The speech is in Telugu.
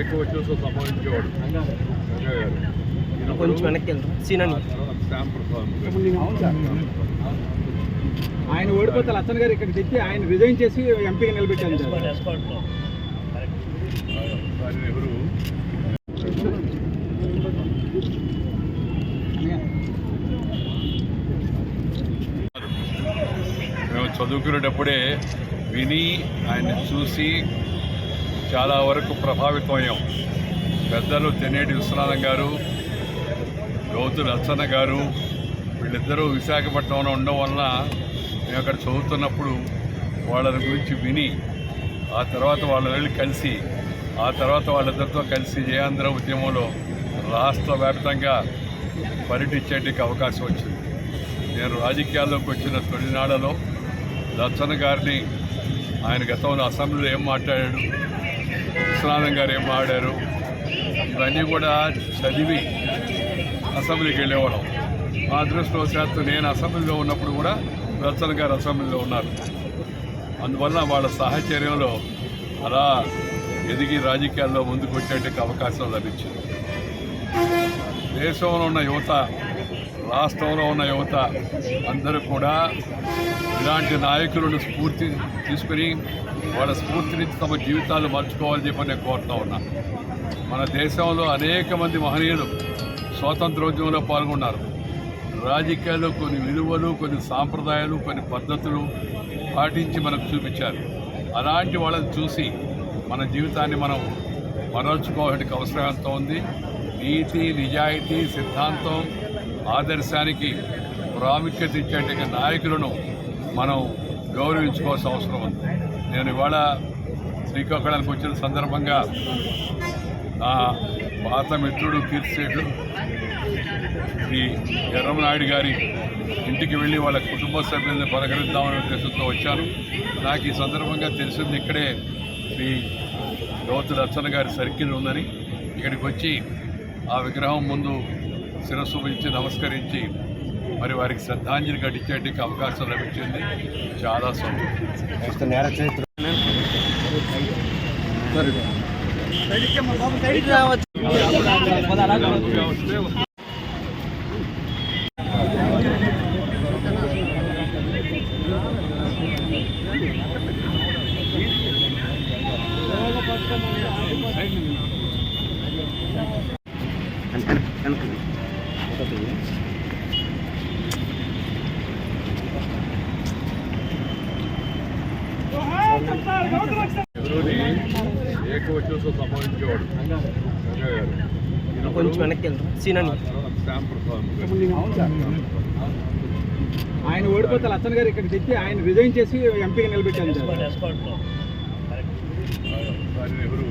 ఏకవచనంతో సంభవించేవాడు కొంచెం వెనక్కి ఆయన ఓడిపోతే లచ్చన్ గారు ఇక్కడ తెచ్చి ఆయన రిజైన్ చేసి ఎంపీగా నిలబెట్టారు. ఎవరు మేము చదువుకునేటప్పుడే విని ఆయన చూసి చాలా వరకు ప్రభావితమయ్యాం. పెద్దలు తెన్నేటి విశ్వనాథం గారు, గౌతు లచ్చన్న గారు వీళ్ళిద్దరూ విశాఖపట్నంలో ఉండడం వలన మేము అక్కడ చదువుతున్నప్పుడు వాళ్ళ గురించి విని ఆ తర్వాత వాళ్ళ వెళ్ళి కలిసి ఆ తర్వాత వాళ్ళిద్దరితో కలిసి జయాంధ్ర ఉద్యమంలో రాష్ట్ర వ్యాప్తంగా పర్యటించేటికి అవకాశం వచ్చింది. నేను రాజకీయాల్లోకి వచ్చిన తొలినాళ్లలో లచ్చన్న గారిని ఆయన గతంలో అసెంబ్లీలో ఏం మాట్లాడాడు, విశ్వనాథం గారు ఏం మాట్లాడారు ఇవన్నీ కూడా చదివి అసెంబ్లీకి వెళ్ళేవాళ్ళం. మా అదృష్టవశాత్తు నేను అసెంబ్లీలో ఉన్నప్పుడు కూడా లచ్చన్న గారు అసెంబ్లీలో ఉన్నారు. అందువల్ల వాళ్ళ సాహచర్యంలో అలా ఎదిగి రాజకీయాల్లో ముందుకు వచ్చేటికి అవకాశం లభించింది. దేశంలో ఉన్న యువత, రాష్ట్రంలో ఉన్న యువత అందరూ కూడా ఇలాంటి నాయకులను స్ఫూర్తి తీసుకుని వాళ్ళ స్ఫూర్తి నుంచి తమ జీవితాలు మర్చుకోవాలని చెప్పి నేను కోరుతా ఉన్నా. మన దేశంలో అనేక మంది మహనీయులు స్వాతంత్రోద్యమంలో పాల్గొన్నారు. రాజకీయాల్లో కొన్ని విలువలు, కొన్ని సాంప్రదాయాలు, కొన్ని పద్ధతులు పాటించి మనకు చూపించారు. అలాంటి వాళ్ళని చూసి మన జీవితాన్ని మనం మరల్చుకోవడానికి అవసరం ఎంత ఉంది. నీతి, నిజాయితీ, సిద్ధాంతం, ఆదర్శానికి ప్రాముఖ్యత ఇచ్చేట నాయకులను మనం గౌరవించుకోవాల్సిన అవసరం ఉంది. నేను ఇవాళ శ్రీకాకుళానికి వచ్చిన సందర్భంగా నా పాత మిత్రుడు కీర్తిశేషుడు శ్రీ నాయుడు గారి ఇంటికి వెళ్ళి వాళ్ళ కుటుంబ సభ్యుల్ని పలకరిద్దామనే ఉద్దేశంతో వచ్చాను. నాకు ఈ సందర్భంగా తెలిసింది ఇక్కడే శ్రీ గౌతు లచ్చన్న గారి సర్కిల్ ఉందని. ఇక్కడికి వచ్చి ఆ విగ్రహం ముందు శిరస్సు ఉంచి నమస్కరించి మరి వారికి శ్రద్ధాంజలి ఘటించేటికి అవకాశం లభించింది. చాలా సంతోషం. ఎవరు ఏకవచనంతో సంభవించేవాడు కొంచెం వెనక్కి ఆయన ఓడిపోతే లచ్చన్ గారు ఇక్కడ తెచ్చి ఆయన రిజైన్ చేసి ఎంపీగా నిలబెట్టారు. ఎవరు